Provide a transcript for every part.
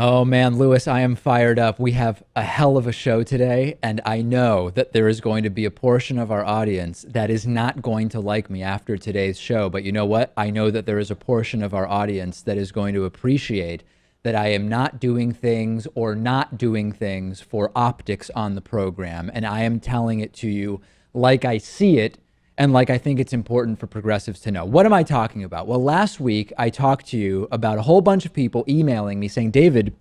Oh man, Lewis, I am fired up. We have a hell of a show today, and I know that there is going to be a portion of our audience that is not going to like me after today's show. But you know what? I know that there is a portion of our audience that is going to appreciate that I am not doing things or not doing things for optics on the program, and I am telling it to you like I see it and like I think it's important for progressives to know. What am I talking about? Well, last week I talked to you about a whole bunch of people emailing me saying, David,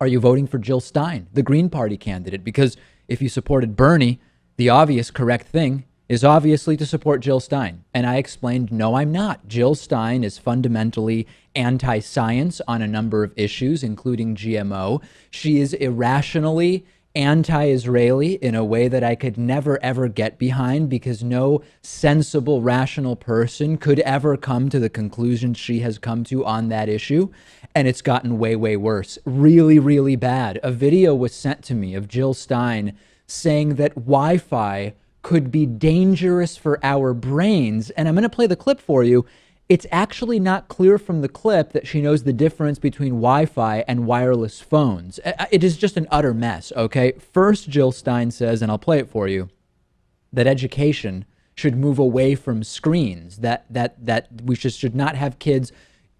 are you voting for Jill Stein, the Green Party candidate? Because if you supported Bernie, the obvious correct thing is obviously to support Jill Stein. And I explained, no, I'm not. Jill Stein is fundamentally anti-science on a number of issues, including GMO. She is irrationally anti-Israeli in a way that I could never, ever get behind, because no sensible, rational person could ever come to the conclusion she has come to on that issue. And it's gotten way, way worse. Really, really bad. A video was sent to me of Jill Stein saying that Wi-Fi could be dangerous for our brains. And I'm going to play the clip for you. It's actually not clear from the clip that she knows the difference between Wi-Fi and wireless phones. It is just an utter mess, okay? First, Jill Stein says, and I'll play it for you, that education should move away from screens, that we should not have kids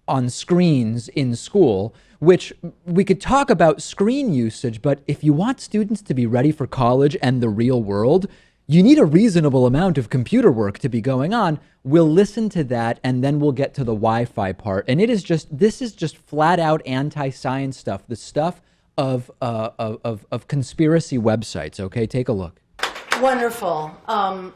on screens in school, which we could talk about screen usage, but if you want students to be ready for college and the real world, you need a reasonable amount of computer work to be going on. We'll listen to that, and then we'll get to the Wi-Fi part. And this is just flat out anti-science stuff, the stuff of conspiracy websites. Okay, take a look. Wonderful.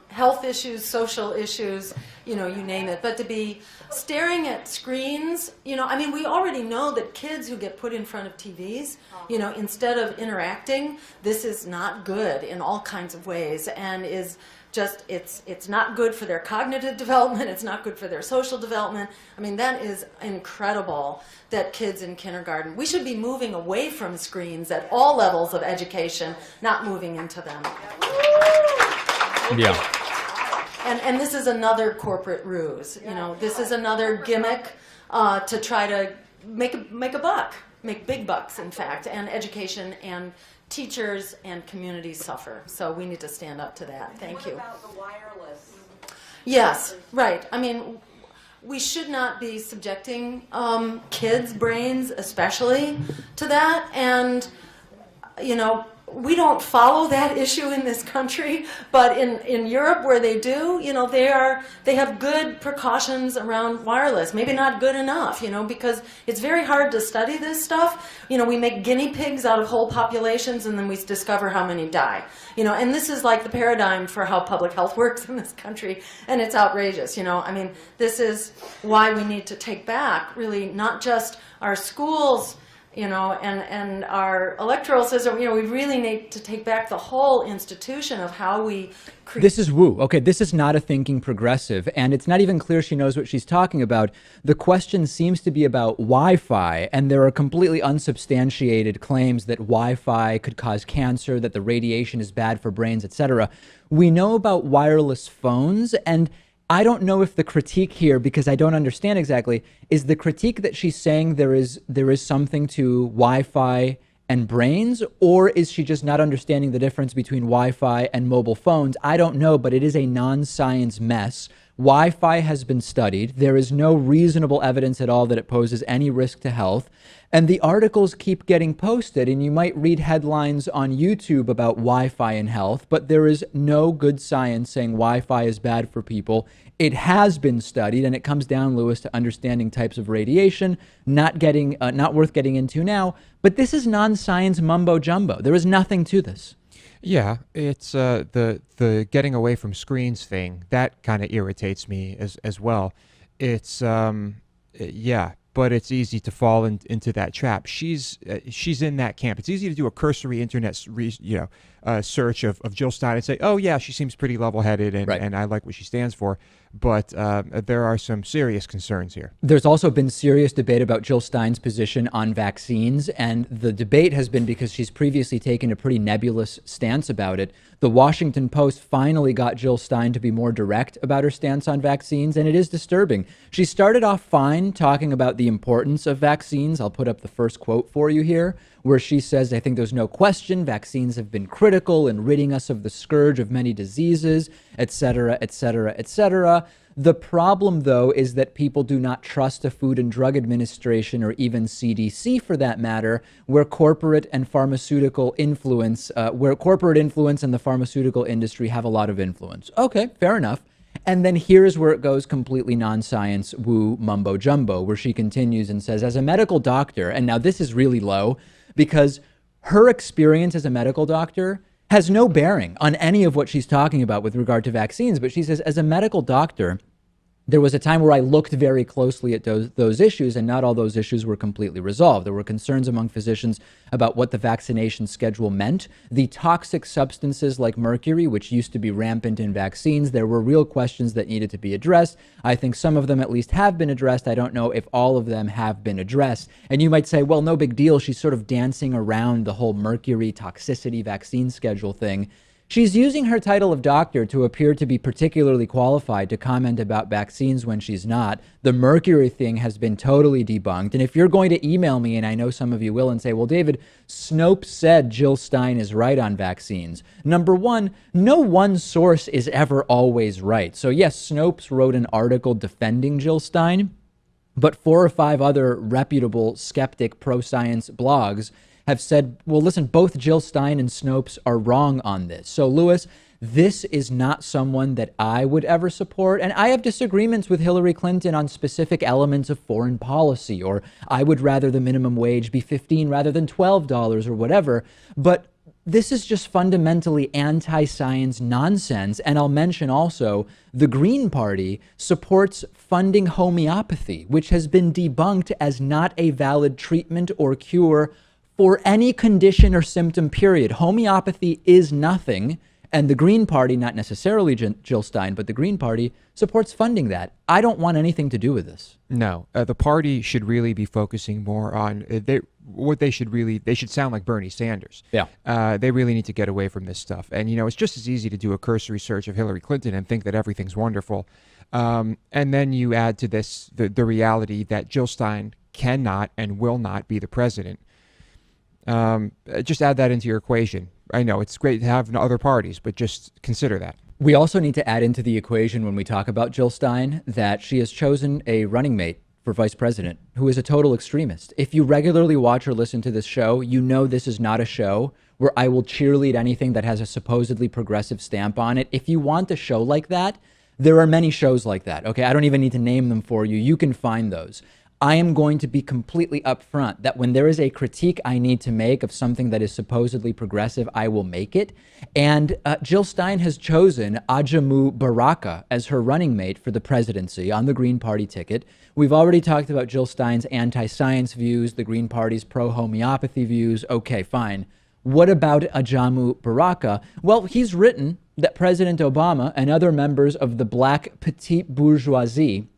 Health issues, social issues, you name it. But to be staring at screens, we already know that kids who get put in front of TVs, instead of interacting, this is not good in all kinds of ways, and is just, it's not good for their cognitive development, it's not good for their social development. That is incredible that kids in kindergarten, we should be moving away from screens at all levels of education, not moving into them. Yeah. And this is another corporate ruse. This is another gimmick to try to make a buck, make big bucks, in fact, and education and teachers and communities suffer. So we need to stand up to that. Thank you. What about the wireless? Yes, right. We should not be subjecting kids' brains especially to that. And, we don't follow that issue in this country, but in Europe where they do, they have good precautions around wireless. Maybe not good enough, because it's very hard to study this stuff. We make guinea pigs out of whole populations, and then we discover how many die. And this is like the paradigm for how public health works in this country, and it's outrageous. This is why we need to take back really not just our schools, and our electoral system. We really need to take back the whole institution of how we create. This is woo. Okay, this is not a thinking progressive, and it's not even clear she knows what she's talking about. The question seems to be about Wi-Fi, and there are completely unsubstantiated claims that Wi-Fi could cause cancer, that the radiation is bad for brains, etc. We know about wireless phones, and I don't know if the critique here, because I don't understand exactly, is the critique that she's saying there is something to Wi-Fi and brains, or is she just not understanding the difference between Wi-Fi and mobile phones? I don't know, but it is a non-science mess. Wi-Fi has been studied. There is no reasonable evidence at all that it poses any risk to health. And the articles keep getting posted, and you might read headlines on YouTube about Wi-Fi and health, but there is no good science saying Wi-Fi is bad for people. It has been studied, and it comes down, Lewis, to understanding types of radiation, not worth getting into now. But this is non-science mumbo jumbo. There is nothing to this. Yeah, it's the getting away from screens thing that kind of irritates me as well. It's yeah, but it's easy to fall into that trap. She's in that camp. It's easy to do a cursory internet search of Jill Stein and say, oh yeah, she seems pretty level-headed and, right, and I like what she stands for. But there are some serious concerns here. There's also been serious debate about Jill Stein's position on vaccines, and the debate has been because she's previously taken a pretty nebulous stance about it. The Washington Post finally got Jill Stein to be more direct about her stance on vaccines, and it is disturbing. She started off fine talking about the the importance of vaccines. I'll put up the first quote for you here, where she says, I think there's no question vaccines have been critical in ridding us of the scourge of many diseases, et cetera, et cetera, et cetera. The problem, though, is that people do not trust the Food and Drug Administration or even CDC, for that matter, where corporate and pharmaceutical influence, where corporate influence and the pharmaceutical industry have a lot of influence. Okay, fair enough. And then here's where it goes completely non-science, woo, mumbo jumbo, where she continues and says, as a medical doctor, and now this is really low because her experience as a medical doctor has no bearing on any of what she's talking about with regard to vaccines. But she says, as a medical doctor, there was a time where I looked very closely at those issues, and not all those issues were completely resolved. There were concerns among physicians about what the vaccination schedule meant. The toxic substances like mercury, which used to be rampant in vaccines, there were real questions that needed to be addressed. I think some of them at least have been addressed. I don't know if all of them have been addressed. And you might say, well, no big deal. She's sort of dancing around the whole mercury toxicity vaccine schedule thing. She's using her title of doctor to appear to be particularly qualified to comment about vaccines when she's not. The mercury thing has been totally debunked. And if you're going to email me, and I know some of you will, and say, well, David, Snopes said Jill Stein is right on vaccines. Number one, no one source is ever always right. So yes, Snopes wrote an article defending Jill Stein, but 4 or 5 other reputable skeptic pro-science blogs have said, well, listen, both Jill Stein and Snopes are wrong on this. So, Lewis, this is not someone that I would ever support. And I have disagreements with Hillary Clinton on specific elements of foreign policy, or I would rather the minimum wage be $15 rather than $12 or whatever. But this is just fundamentally anti-science nonsense. And I'll mention also the Green Party supports funding homeopathy, which has been debunked as not a valid treatment or cure for any condition or symptom, period. Homeopathy is nothing. And the Green Party, not necessarily Jill Stein, but the Green Party supports funding that. I don't want anything to do with this. No, the party should really be focusing more on they should sound like Bernie Sanders. Yeah. They really need to get away from this stuff. And, it's just as easy to do a cursory search of Hillary Clinton and think that everything's wonderful. And then you add to this the reality that Jill Stein cannot and will not be the president. Just add that into your equation. I know it's great to have other parties, but just consider that. We also need to add into the equation when we talk about Jill Stein that she has chosen a running mate for vice president who is a total extremist. If you regularly watch or listen to this show, you know this is not a show where I will cheerlead anything that has a supposedly progressive stamp on it. If you want a show like that, there are many shows like that. Okay, I don't even need to name them for you. You can find those. I am going to be completely upfront that when there is a critique I need to make of something that is supposedly progressive, I will make it. And Jill Stein has chosen Ajamu Baraka as her running mate for the presidency on the Green Party ticket. We've already talked about Jill Stein's anti-science views, the Green Party's pro-homeopathy views. Okay, fine. What about Ajamu Baraka? Well, he's written that President Obama and other members of the black petite bourgeoisie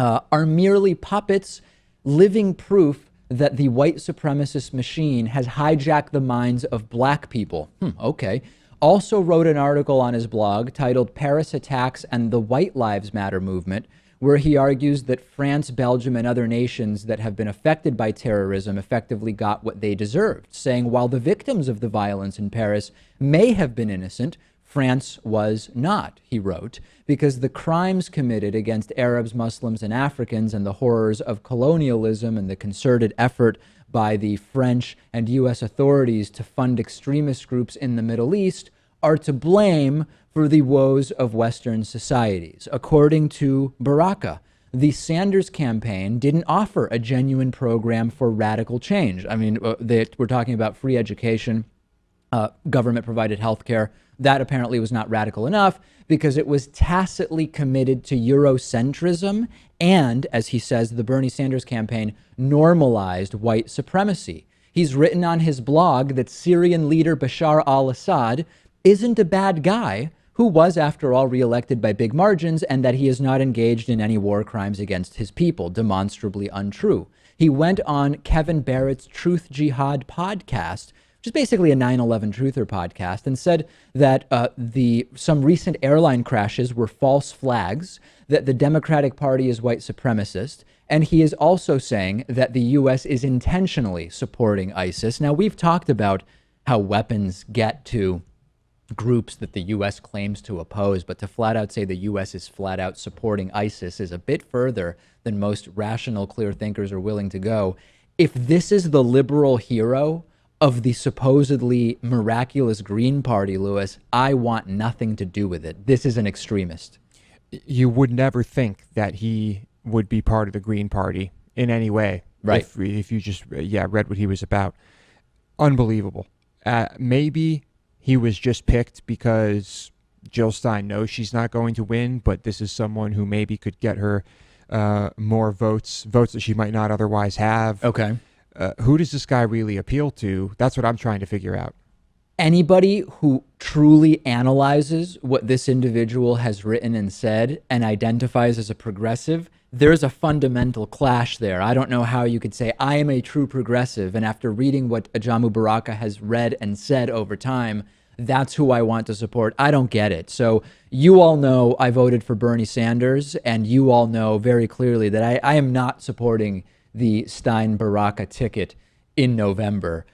are merely puppets, living proof that the white supremacist machine has hijacked the minds of black people. Okay. Also wrote an article on his blog titled Paris Attacks and the White Lives Matter Movement, where he argues that France, Belgium, and other nations that have been affected by terrorism effectively got what they deserved, saying while the victims of the violence in Paris may have been innocent, France was not, he wrote, because the crimes committed against Arabs, Muslims, and Africans and the horrors of colonialism and the concerted effort by the French and U.S. authorities to fund extremist groups in the Middle East are to blame for the woes of Western societies. According to Baraka, the Sanders campaign didn't offer a genuine program for radical change. I mean, we're talking about free education, government-provided health care. That apparently was not radical enough because it was tacitly committed to Eurocentrism and, as he says, the Bernie Sanders campaign normalized white supremacy. He's written on his blog that Syrian leader Bashar al-Assad isn't a bad guy who was, after all, reelected by big margins, and that he is not engaged in any war crimes against his people, demonstrably untrue. He went on Kevin Barrett's Truth Jihad podcast, which is basically a 9/11 truther podcast, and said that some recent airline crashes were false flags, that the Democratic Party is white supremacist, And he is also saying that the U.S. is intentionally supporting ISIS. Now, we've talked about how weapons get to groups that the U.S. claims to oppose, but to flat out say the U.S. is flat out supporting ISIS is a bit further than most rational, clear thinkers are willing to go. If this is the liberal hero of the supposedly miraculous Green Party, Lewis, I want nothing to do with it. This is an extremist. You would never think that he would be part of the Green Party in any way. Right. If you just, read what he was about. Unbelievable. Maybe he was just picked because Jill Stein knows she's not going to win, but this is someone who maybe could get her more votes that she might not otherwise have. Okay. Who does this guy really appeal to? That's what I'm trying to figure out. Anybody who truly analyzes what this individual has written and said and identifies as a progressive, there's a fundamental clash there. I don't know how you could say, I am a true progressive, and after reading what Ajamu Baraka has read and said over time, that's who I want to support. I don't get it. So you all know I voted for Bernie Sanders, and you all know very clearly that I am not supporting the Stein Baraka ticket in November.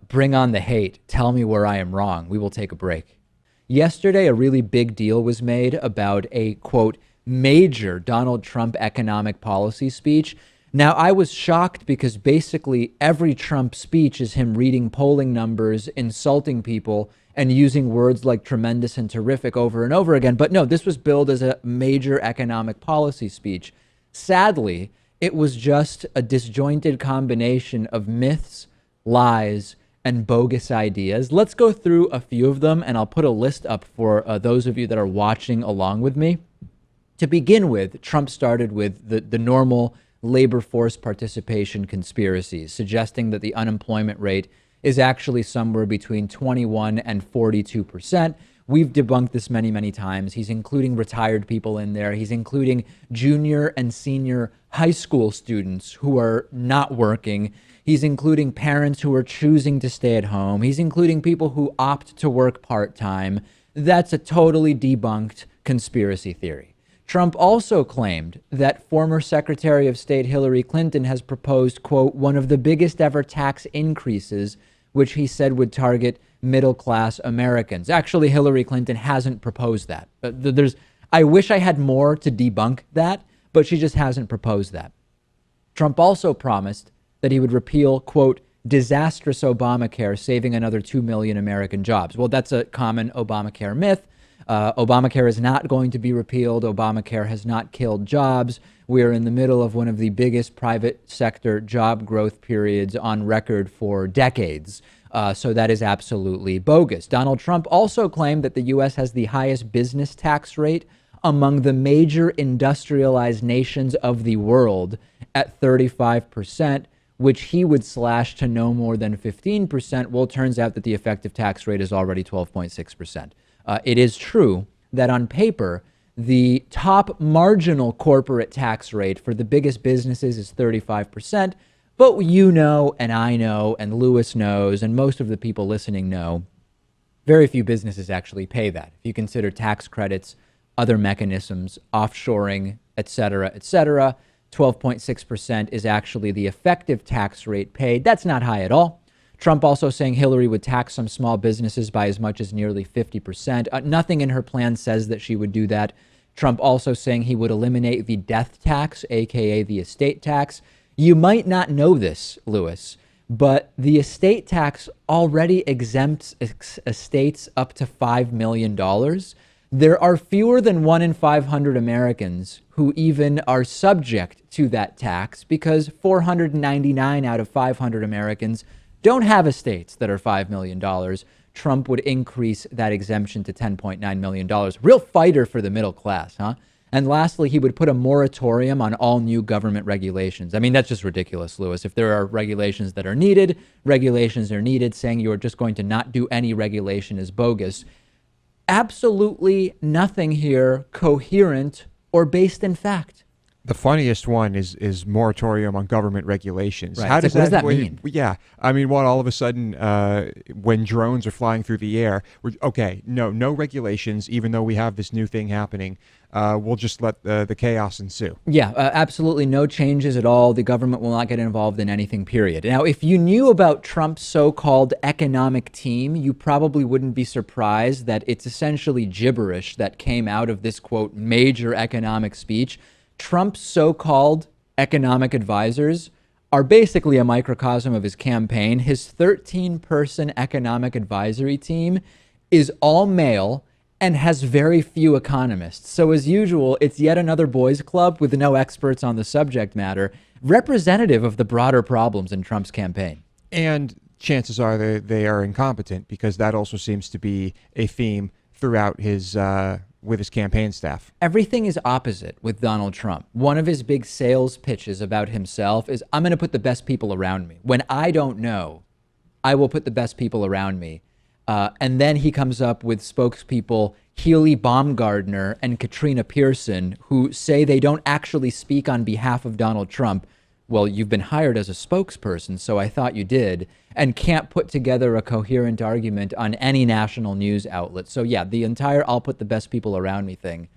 Bring on the hate. Tell me where I am wrong. We will take a break. Yesterday, a really big deal was made about a, quote, major Donald Trump economic policy speech. Now, I was shocked because basically every Trump speech is him reading polling numbers, insulting people, and using words like tremendous and terrific over and over again. But no, this was billed as a major economic policy speech. Sadly, it was just a disjointed combination of myths, lies, and bogus ideas. Let's go through a few of them, and I'll put a list up for those of you that are watching along with me. To begin with, Trump started with the normal labor force participation conspiracies, suggesting that the unemployment rate is actually somewhere between 21 and 42%. We've debunked this many, many times. He's including retired people in there. He's including junior and senior high school students who are not working. He's including parents who are choosing to stay at home. He's including people who opt to work part-time. That's a totally debunked conspiracy theory. Trump also claimed that former Secretary of State Hillary Clinton has proposed, quote, one of the biggest ever tax increases, which he said would target middle-class Americans. Actually, Hillary Clinton hasn't proposed that. I wish I had more to debunk that, but she just hasn't proposed that. Trump also promised that he would repeal, quote, disastrous Obamacare, saving another 2 million American jobs. Well, that's a common Obamacare myth. Obamacare is not going to be repealed. Obamacare has not killed jobs. We are in the middle of one of the biggest private sector job growth periods on record for decades. So that is absolutely bogus. Donald Trump also claimed that the U.S. has the highest business tax rate among the major industrialized nations of the world at 35%, which he would slash to no more than 15%. Well, it turns out that the effective tax rate is already 12.6%. It is true that on paper, the top marginal corporate tax rate for the biggest businesses is 35%. But you know, and I know, and Lewis knows, and most of the people listening know, very few businesses actually pay that. If you consider tax credits, other mechanisms, offshoring, et cetera, 12.6% is actually the effective tax rate paid. That's not high at all. Trump also saying Hillary would tax some small businesses by as much as nearly 50%. Nothing in her plan says that she would do that. Trump also saying he would eliminate the death tax, aka the estate tax. You might not know this, Lewis, but the estate tax already exempts estates up to $5 million. There are fewer than 1 in 500 Americans who even are subject to that tax because 499 out of 500 Americans don't have estates that are $5 million. Trump would increase that exemption to $10.9 million. Real fighter for the middle class, huh? And lastly, he would put a moratorium on all new government regulations. I mean, that's just ridiculous, Lewis. If there are regulations that are needed, regulations are needed. Saying you are just going to not do any regulation is bogus. Absolutely nothing here coherent or based in fact. The funniest one is moratorium on government regulations. Right. How It's does like, what does that what- mean? Yeah, I mean, what all of a sudden, when drones are flying through the air, okay, no regulations. Even though we have this new thing happening, we'll just let the chaos ensue. Yeah, absolutely no changes at all. The government will not get involved in anything, period. Now, if you knew about Trump's so-called economic team, you probably wouldn't be surprised that it's essentially gibberish that came out of this, quote, major economic speech. Trump's so-called economic advisors are basically a microcosm of his campaign. His 13-person economic advisory team is all male and has very few economists. So as usual, it's yet another boys' club with no experts on the subject matter, representative of the broader problems in Trump's campaign. And chances are they are incompetent, because that also seems to be a theme throughout his with his campaign staff. Everything is opposite with Donald Trump. One of his big sales pitches about himself is, I'm going to put the best people around me. When I don't know, I will put the best people around me. And then he comes up with spokespeople Healy Baumgardner and Katrina Pearson, who say they don't actually speak on behalf of Donald Trump. Well, you've been hired as a spokesperson, so I thought you did, and can't put together a coherent argument on any national news outlet. So yeah, the entire I'll put the best people around me thing,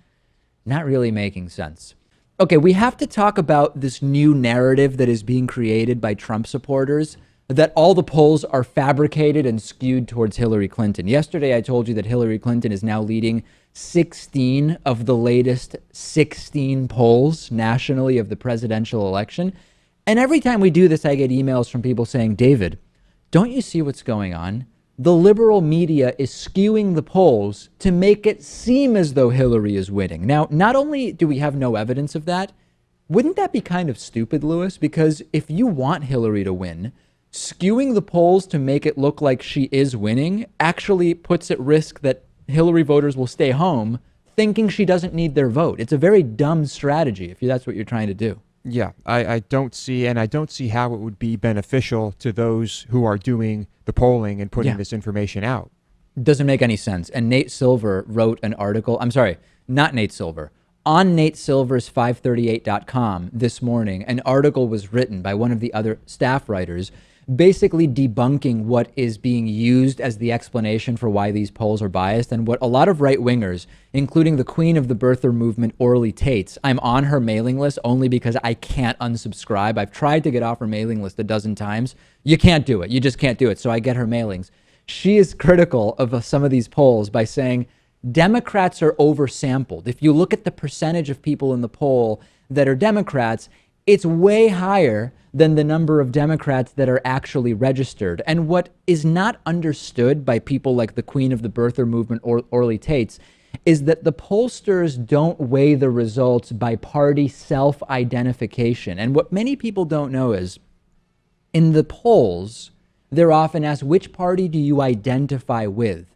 not really making sense. Okay, we have to talk about this new narrative that is being created by Trump supporters, that all the polls are fabricated and skewed towards Hillary Clinton. Yesterday, I told you that Hillary Clinton is now leading 16 of the latest 16 polls nationally of the presidential election. And every time we do this, I get emails from people saying, David, don't you see what's going on? The liberal media is skewing the polls to make it seem as though Hillary is winning. Now, not only do we have no evidence of that, wouldn't that be kind of stupid, Lewis? Because if you want Hillary to win, skewing the polls to make it look like she is winning actually puts at risk that Hillary voters will stay home thinking she doesn't need their vote. It's a very dumb strategy if that's what you're trying to do. Yeah, I don't see how it would be beneficial to those who are doing the polling and putting this information out. Doesn't make any sense. And Nate Silver wrote an article. I'm sorry, not Nate Silver. On Nate Silver's 538.com this morning, an article was written by one of the other staff writers basically debunking what is being used as the explanation for why these polls are biased, and what a lot of right-wingers, including the queen of the birther movement, Orly Tates — I'm on her mailing list only because I can't unsubscribe. I've tried to get off her mailing list a dozen times. You can't do it. You just can't do it. So I get her mailings. She is critical of some of these polls by saying Democrats are oversampled. If you look at the percentage of people in the poll that are Democrats, it's way higher than the number of Democrats that are actually registered. And what is not understood by people like the queen of the birther movement, Orly Tates, is that the pollsters don't weigh the results by party self-identification. And what many people don't know is, in the polls, they're often asked, which party do you identify with?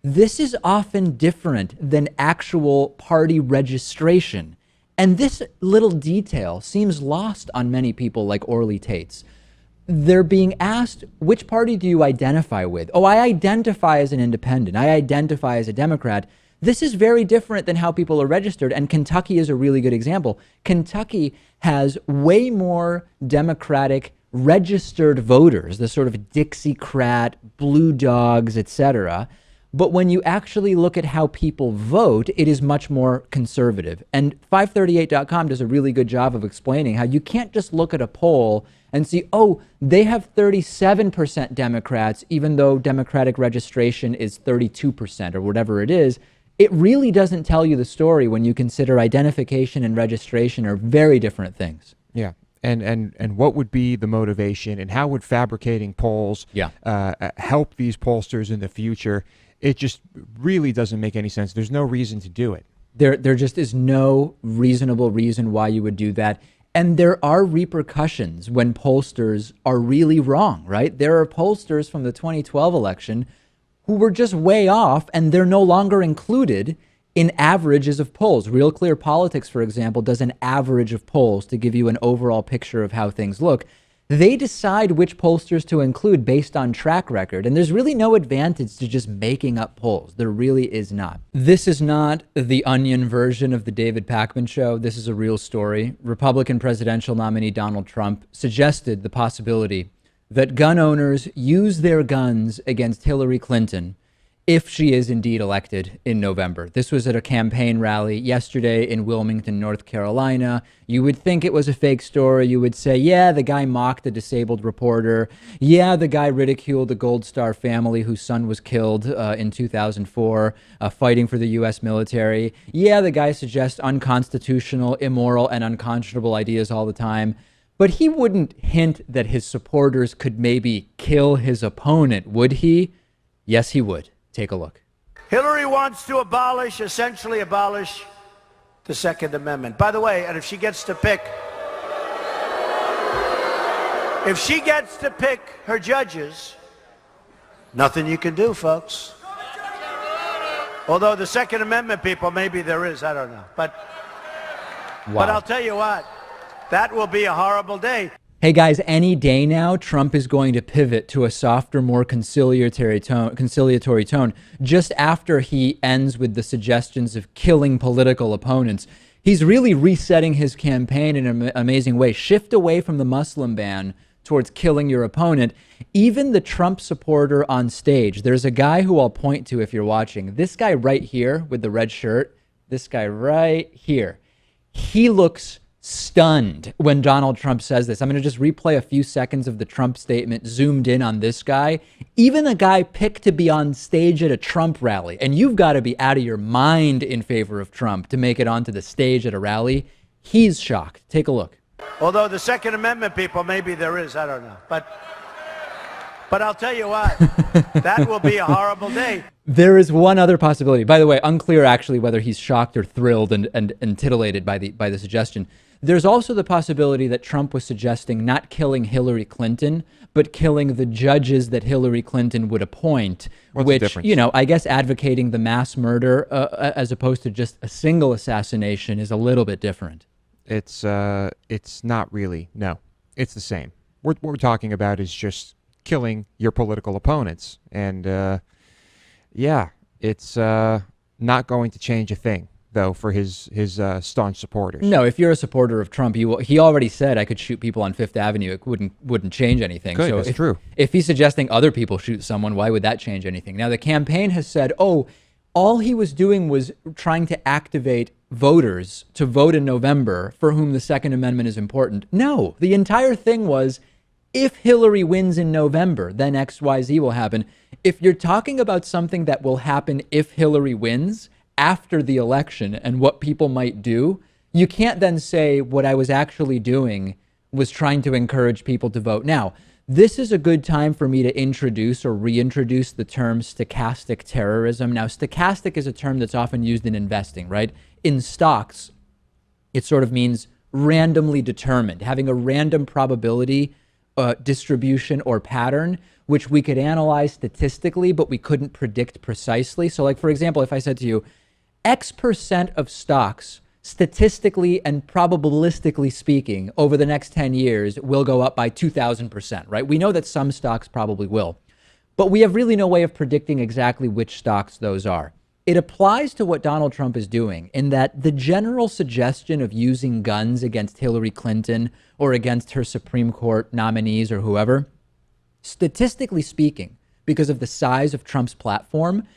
This is often different than actual party registration. And this little detail seems lost on many people like Orly Tates. They're being asked, which party do you identify with? Oh, I identify as an independent. I identify as a Democrat. This is very different than how people are registered. And Kentucky is a really good example. Kentucky has way more Democratic registered voters, the sort of Dixiecrat, Blue Dogs, etc. But when you actually look at how people vote, it is much more conservative. And 538.com does a really good job of explaining how you can't just look at a poll and see, oh, they have 37% Democrats, even though Democratic registration is 32% or whatever it is. It really doesn't tell you the story when you consider identification and registration are very different things. Yeah. And what would be the motivation, and how would fabricating polls help these pollsters in the future? It just really doesn't make any sense. There's no reason to do it. There just is no reasonable reason why you would do that. And there are repercussions when pollsters are really wrong, right? There are pollsters from the 2012 election who were just way off, and they're no longer included in averages of polls. Real Clear Politics, for example, does an average of polls to give you an overall picture of how things look. They decide which pollsters to include based on track record, and there's really no advantage to just making up polls. There really is not. This is not the Onion version of the David Pakman show. This is a real story. Republican presidential nominee Donald Trump suggested the possibility that gun owners use their guns against Hillary Clinton if she is indeed elected in November. This was at a campaign rally yesterday in Wilmington, North Carolina. You would think it was a fake story. You would say, yeah, the guy mocked a disabled reporter. Yeah, the guy ridiculed the Gold Star family whose son was killed in 2004 fighting for the U.S. military. Yeah, the guy suggests unconstitutional, immoral, and unconscionable ideas all the time. But he wouldn't hint that his supporters could maybe kill his opponent, would he? Yes, he would. Take a look. Hillary wants to essentially abolish the Second Amendment. By the way, and if she gets to pick her judges, nothing you can do, folks. Although the Second Amendment people, maybe there is, I don't know. But I'll tell you what, that will be a horrible day. Hey guys, any day now, Trump is going to pivot to a softer, more conciliatory tone just after he ends with the suggestions of killing political opponents. He's really resetting his campaign in an amazing way. Shift away from the Muslim ban towards killing your opponent. Even the Trump supporter on stage, there's a guy who I'll point to if you're watching. This guy right here with the red shirt, this guy right here, he looks stunned when Donald Trump says this. I'm going to just replay a few seconds of the Trump statement zoomed in on this guy. Even a guy picked to be on stage at a Trump rally, and you've got to be out of your mind in favor of Trump to make it onto the stage at a rally. He's shocked. Take a look. Although the Second Amendment people, maybe there is, I don't know. But I'll tell you what, that will be a horrible day. There is one other possibility. By the way, unclear actually whether he's shocked or thrilled and titillated by the suggestion. There's also the possibility that Trump was suggesting not killing Hillary Clinton, but killing the judges that Hillary Clinton would appoint, which, you know, I guess advocating the mass murder as opposed to just a single assassination is a little bit different. It's not really. No, it's the same. What we're talking about is just killing your political opponents. And yeah, it's not going to change a thing, though, for his staunch supporters. No, if you're a supporter of Trump, he already said I could shoot people on Fifth Avenue. It wouldn't change anything. Good, so that's true. If he's suggesting other people shoot someone, why would that change anything? Now, the campaign has said, oh, all he was doing was trying to activate voters to vote in November for whom the Second Amendment is important. No, the entire thing was, if Hillary wins in November, then XYZ will happen. If you're talking about something that will happen if Hillary wins after the election and what people might do, you can't then say what I was actually doing was trying to encourage people to vote. Now, this is a good time for me to introduce or reintroduce the term stochastic terrorism. Now, stochastic is a term that's often used in investing, right? In stocks, it sort of means randomly determined, having a random probability distribution or pattern, which we could analyze statistically, but we couldn't predict precisely. So like, for example, if I said to you, X% of stocks, statistically and probabilistically speaking, over the next 10 years will go up by 2,000%, right? We know that some stocks probably will, but we have really no way of predicting exactly which stocks those are. It applies to what Donald Trump is doing in that the general suggestion of using guns against Hillary Clinton or against her Supreme Court nominees or whoever, statistically speaking, because of the size of Trump's platform,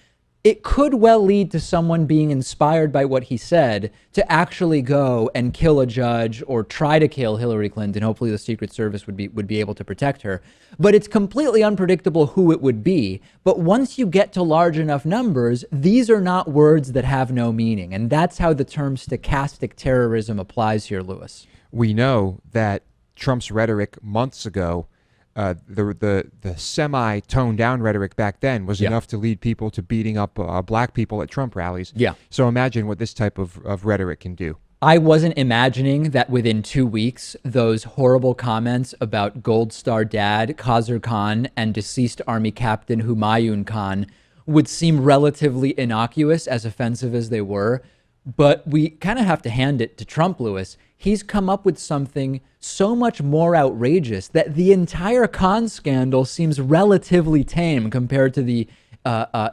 it could well lead to someone being inspired by what he said to actually go and kill a judge or try to kill Hillary Clinton. Hopefully the Secret Service would be able to protect her. But it's completely unpredictable who it would be. But once you get to large enough numbers, these are not words that have no meaning. And that's how the term stochastic terrorism applies here, Lewis. We know that Trump's rhetoric months ago, the semi-toned down rhetoric back then was enough to lead people to beating up black people at Trump rallies. Yeah. So imagine what this type of rhetoric can do. I wasn't imagining that within 2 weeks, those horrible comments about Gold Star Dad, Khazar Khan, and deceased Army Captain Humayun Khan would seem relatively innocuous, as offensive as they were. But we kind of have to hand it to Trump, Lewis. he's come up with something so much more outrageous that the entire con scandal seems relatively tame compared to the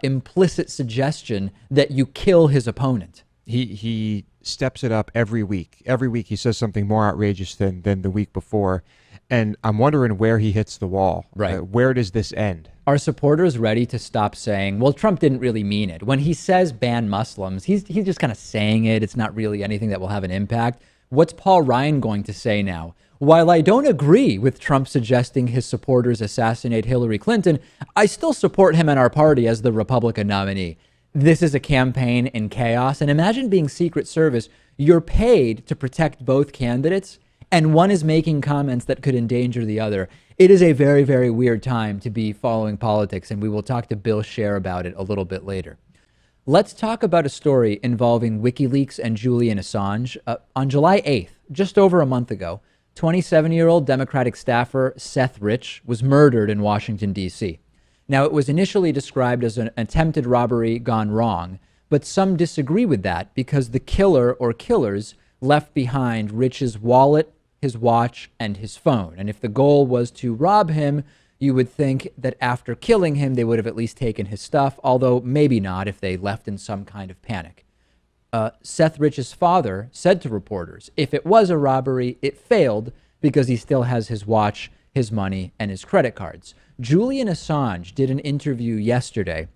implicit suggestion that you kill his opponent. He steps it up every week. Every week he says something more outrageous than the week before. And I'm wondering where he hits the wall. Right. Where does this end? Are supporters ready to stop saying, well, Trump didn't really mean it? When he says ban Muslims, he's just kind of saying it. It's not really anything that will have an impact. What's Paul Ryan going to say now? While I don't agree with Trump suggesting his supporters assassinate Hillary Clinton, I still support him and our party as the Republican nominee. This is a campaign in chaos. And imagine being Secret Service. You're paid to protect both candidates, and one is making comments that could endanger the other. It is a very, very weird time to be following politics, and we will talk to Bill Scher about it a little bit later. Let's talk about a story involving WikiLeaks and Julian Assange. On July 8th, just over a month ago, 27-year-old Democratic staffer Seth Rich was murdered in Washington, D.C. Now, it was initially described as an attempted robbery gone wrong, but some disagree with that because the killer or killers left behind Rich's wallet, his watch, and his phone. And if the goal was to rob him, you would think that after killing him, they would have at least taken his stuff, although maybe not if they left in some kind of panic. Seth Rich's father said to reporters, if it was a robbery, it failed because he still has his watch, his money, and his credit cards. Julian Assange did an interview yesterday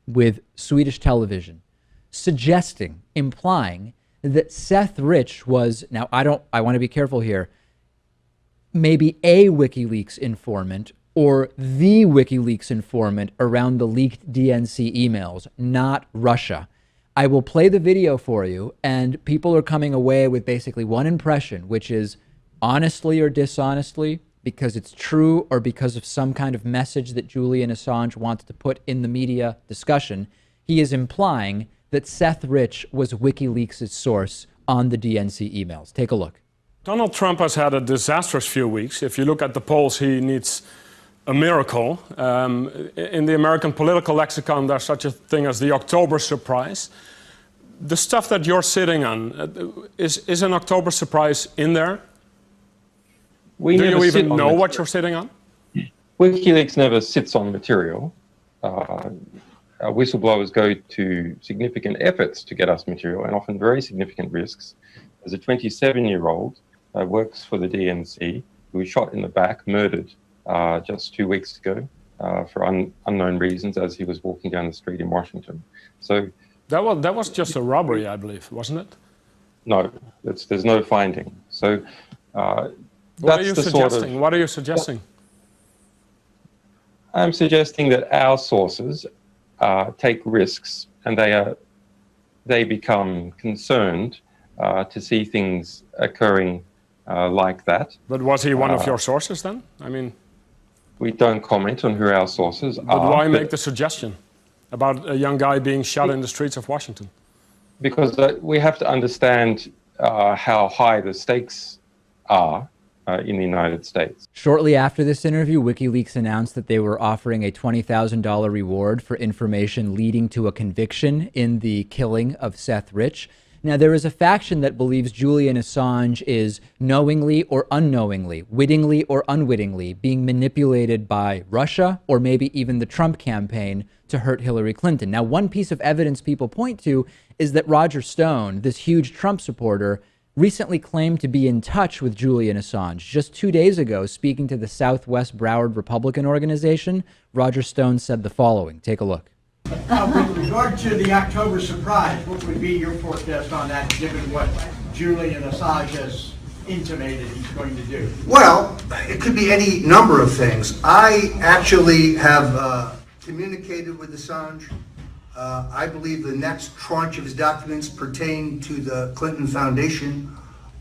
with Swedish television, suggesting, implying that Seth Rich was, now I want to be careful here, maybe a WikiLeaks informant or the WikiLeaks informant around the leaked DNC emails, not Russia. I will play the video for you, and people are coming away with basically one impression, which is honestly or dishonestly, because it's true or because of some kind of message that Julian Assange wants to put in the media discussion. He is implying that Seth Rich was WikiLeaks' source on the DNC emails. Take a look. Donald Trump has had a disastrous few weeks. If you look at the polls, he needs a miracle. In the American political lexicon, there's such a thing as the October surprise. The stuff that you're sitting on, is an October surprise in there? Do you even know what you're sitting on? WikiLeaks never sits on material. Whistleblowers go to significant efforts to get us material and often very significant risks. As a 27-year-old works for the DNC, who was shot in the back, murdered just 2 weeks ago for unknown reasons as he was walking down the street in Washington. So that was just a robbery, I believe, wasn't it? No, there's no finding. So what are you suggesting? What are you suggesting? I'm suggesting that our sources take risks, and they become concerned to see things occurring like that. But was he one of your sources then? I mean, we don't comment on who our sources are. But why make the suggestion about a young guy being shot in the streets of Washington? Because we have to understand how high the stakes are in the United States. Shortly after this interview, WikiLeaks announced that they were offering a $20,000 reward for information leading to a conviction in the killing of Seth Rich. Now, there is a faction that believes Julian Assange is knowingly or unknowingly, wittingly or unwittingly, being manipulated by Russia or maybe even the Trump campaign to hurt Hillary Clinton. Now, one piece of evidence people point to is that Roger Stone, this huge Trump supporter, recently claimed to be in touch with Julian Assange. Just 2 days ago, speaking to the Southwest Broward Republican Organization, Roger Stone said the following. Take a look. With regard to the October surprise, what would be your forecast on that, given what Julian Assange has intimated he's going to do? Well, it could be any number of things. I actually have communicated with Assange. I believe the next tranche of his documents pertain to the Clinton Foundation,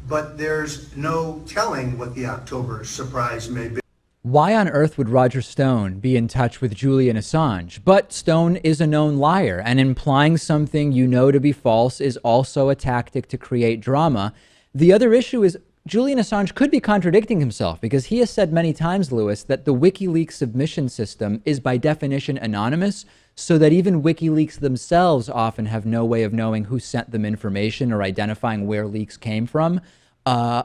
but there's no telling what the October surprise may be. Why on earth would Roger Stone be in touch with Julian Assange? But Stone is a known liar, and implying something you know to be false is also a tactic to create drama. The other issue is Julian Assange could be contradicting himself, because he has said many times, Lewis, that the WikiLeaks submission system is by definition anonymous, so that even WikiLeaks themselves often have no way of knowing who sent them information or identifying where leaks came from. I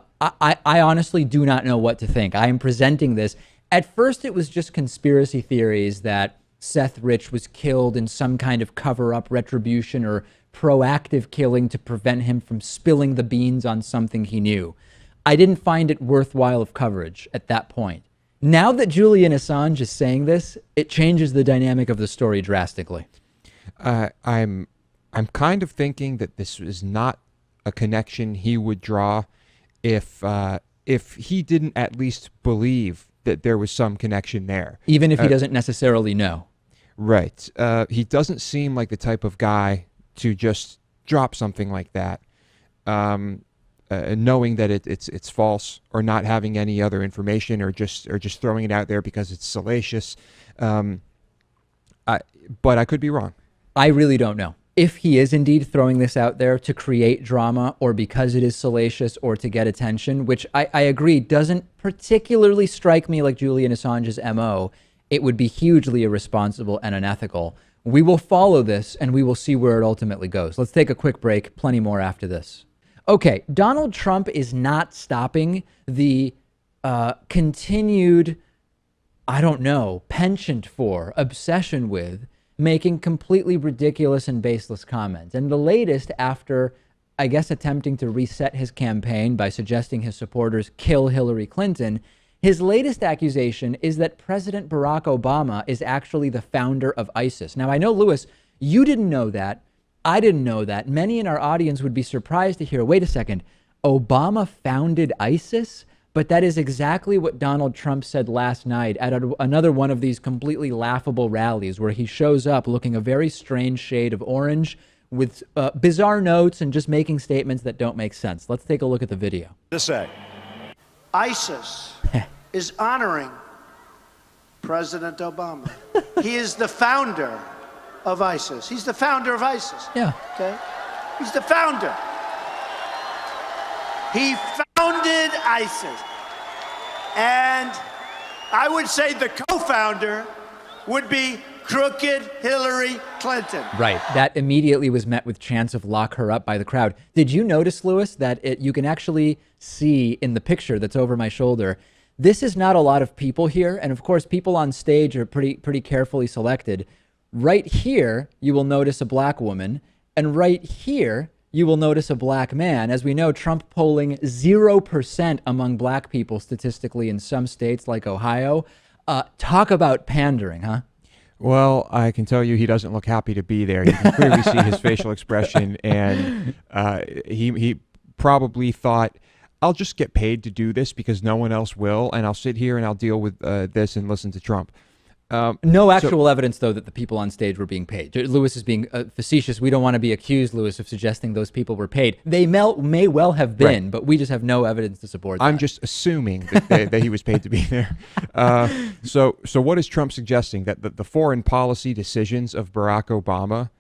honestly do not know what to think. I am presenting this. At first, it was just conspiracy theories that Seth Rich was killed in some kind of cover-up retribution or proactive killing to prevent him from spilling the beans on something he knew. I didn't find it worthwhile of coverage at that point. Now that Julian Assange is saying this, it changes the dynamic of the story drastically. I'm kind of thinking that this is not a connection he would draw if he didn't at least believe that there was some connection there. Even if he doesn't necessarily know. Right. He doesn't seem like the type of guy to just drop something like that, knowing that it's false, or not having any other information, or just throwing it out there because it's salacious. But I could be wrong. I really don't know if he is indeed throwing this out there to create drama, or because it is salacious, or to get attention, which I agree doesn't particularly strike me like Julian Assange's MO. It would be hugely irresponsible and unethical. We will follow this and we will see where it ultimately goes. Let's take a quick break. Plenty more after this. Okay, Donald Trump is not stopping the continued, I don't know, penchant for, obsession with, making completely ridiculous and baseless comments. And the latest, after, I guess, attempting to reset his campaign by suggesting his supporters kill Hillary Clinton, his latest accusation is that President Barack Obama is actually the founder of ISIS. Now, I know, Lewis, you didn't know that. I didn't know that. Many in our audience would be surprised to hear, wait a second, Obama founded ISIS? But that is exactly what Donald Trump said last night at another one of these completely laughable rallies, where he shows up looking a very strange shade of orange with bizarre notes and just making statements that don't make sense. Let's take a look at the video. To say, ISIS is honoring President Obama. He is the founder of ISIS. He's the founder of ISIS. Yeah. Okay? He's the founder. He founded ISIS. And I would say the co-founder would be crooked Hillary Clinton. Right. That immediately was met with chants of lock her up by the crowd. Did you notice, Lewis, that you can actually see in the picture that's over my shoulder, this is not a lot of people here. And of course, people on stage are pretty carefully selected. Right here, you will notice a black woman. And right here, you will notice a black man. As we know, Trump polling 0% among black people statistically in some states like Ohio. Talk about pandering, huh? Well, I can tell you he doesn't look happy to be there. You can clearly see his facial expression, and he probably thought, I'll just get paid to do this because no one else will, and I'll sit here and I'll deal with this and listen to Trump. No actual evidence, though, that the people on stage were being paid. Lewis is being facetious. We don't want to be accused, Lewis, of suggesting those people were paid. They may well have been, right, but we just have no evidence to support that. I'm just assuming that he was paid to be there. So what is Trump suggesting? That the foreign policy decisions of Barack Obama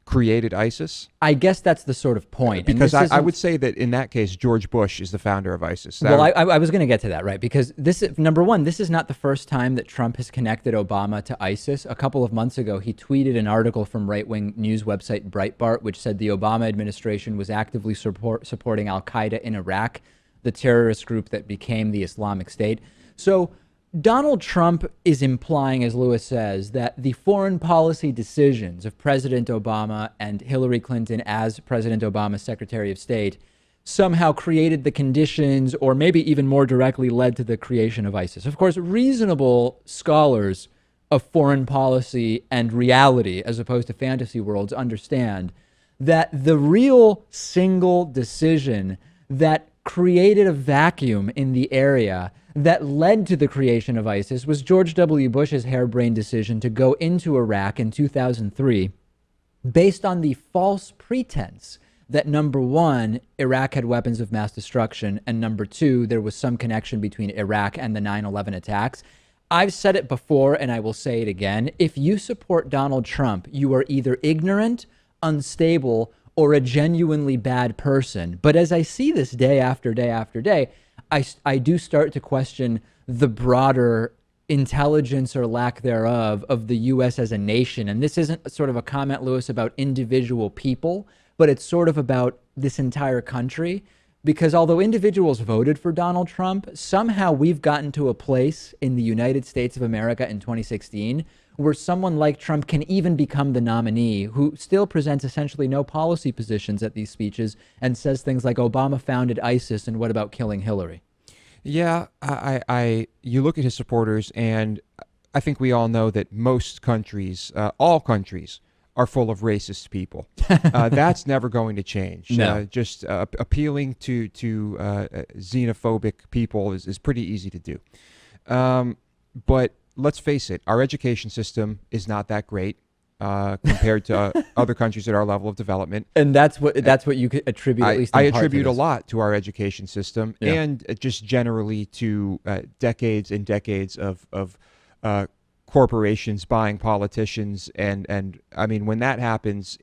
created ISIS? I guess that's the sort of point. Because I would say that in that case, George Bush is the founder of ISIS. I was going to get to that, right? Because number one, this is not the first time that Trump has connected Obama to ISIS. A couple of months ago, he tweeted an article from right-wing news website Breitbart, which said the Obama administration was actively supporting al-Qaeda in Iraq, the terrorist group that became the Islamic State. So Donald Trump is implying, as Lewis says, that the foreign policy decisions of President Obama and Hillary Clinton as President Obama's Secretary of State somehow created the conditions, or maybe even more directly led to the creation of ISIS. Of course, reasonable scholars of foreign policy and reality, as opposed to fantasy worlds, understand that the real single decision that created a vacuum in the area that led to the creation of ISIS was George W. Bush's harebrained decision to go into Iraq in 2003 based on the false pretense that, number one, Iraq had weapons of mass destruction, and number two, there was some connection between Iraq and the 9/11 attacks. I've said it before, and I will say it again. If you support Donald Trump, you are either ignorant, unstable, or a genuinely bad person. But as I see this day after day after day, I do start to question the broader intelligence or lack thereof of the U.S. as a nation. And this isn't sort of a comment, Lewis, about individual people, but it's sort of about this entire country. Because although individuals voted for Donald Trump, somehow we've gotten to a place in the United States of America in 2016 where someone like Trump can even become the nominee, who still presents essentially no policy positions at these speeches and says things like Obama founded ISIS and what about killing Hillary? Yeah, you look at his supporters, and I think we all know that most countries, all countries, are full of racist people. That's never going to change. No. Just appealing to xenophobic people is pretty easy to do. But let's face it, our education system is not that great compared to other countries at our level of development. And that's what you could attribute, at least in I part to attribute a this. lot to our education system, Yeah. and just generally to decades and decades of corporations buying politicians, and I mean, when that happens,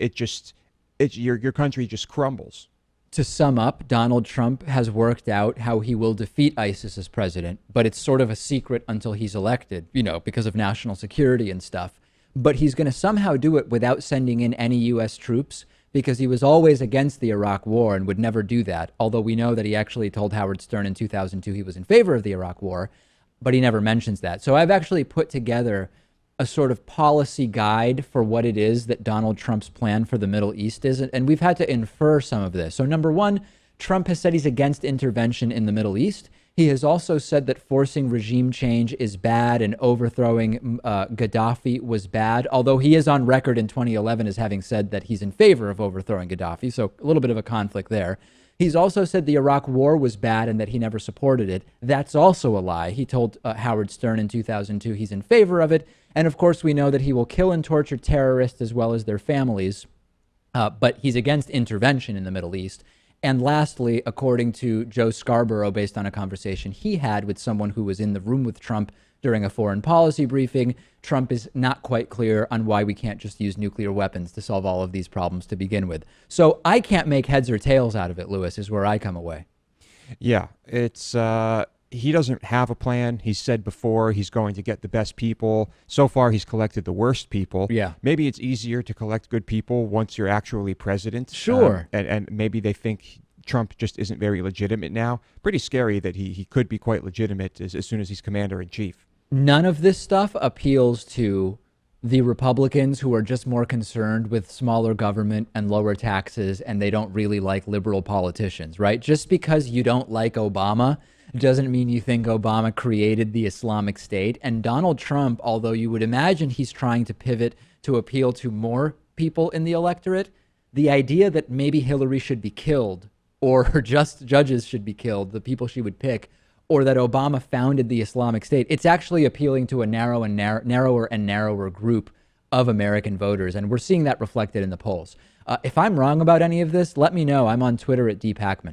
your country just crumbles. To sum up, Donald Trump has worked out how he will defeat ISIS as president, but it's sort of a secret until he's elected, because of national security and stuff. But he's going to somehow do it without sending in any U.S. troops, because he was always against the Iraq War and would never do that. Although we know that he actually told Howard Stern in 2002 he was in favor of the Iraq War, but he never mentions that. So I've actually put together a sort of policy guide for what it is that Donald Trump's plan for the Middle East is. And we've had to infer some of this. So number one, Trump has said he's against intervention in the Middle East. He has also said that forcing regime change is bad and overthrowing Gaddafi was bad, although he is on record in 2011 as having said that he's in favor of overthrowing Gaddafi. So a little bit of a conflict there. He's also said the Iraq War was bad and that he never supported it. That's also a lie. He told Howard Stern in 2002 he's in favor of it. And of course, we know that he will kill and torture terrorists as well as their families. But he's against intervention in the Middle East. And lastly, according to Joe Scarborough, based on a conversation he had with someone who was in the room with Trump during a foreign policy briefing, Trump is not quite clear on why we can't just use nuclear weapons to solve all of these problems to begin with. So I can't make heads or tails out of it, Lewis, is where I come away. Yeah, it's he doesn't have a plan. He's said before he's going to get the best people. So far, he's collected the worst people. Yeah. Maybe it's easier to collect good people once you're actually president. Sure. And maybe they think Trump just isn't very legitimate now. Pretty scary that he could be quite legitimate as soon as he's commander-in-chief. None of this stuff appeals to the Republicans, who are just more concerned with smaller government and lower taxes, and they don't really like liberal politicians, right? Just because you don't like Obama doesn't mean you think Obama created the Islamic State. And Donald Trump, although you would imagine he's trying to pivot to appeal to more people in the electorate, the idea that maybe Hillary should be killed, or her just judges should be killed, the people she would pick, or that Obama founded the Islamic State, it's actually appealing to a narrower and narrower group of American voters. And we're seeing that reflected in the polls. If I'm wrong about any of this, let me know. I'm on Twitter at @DPackman.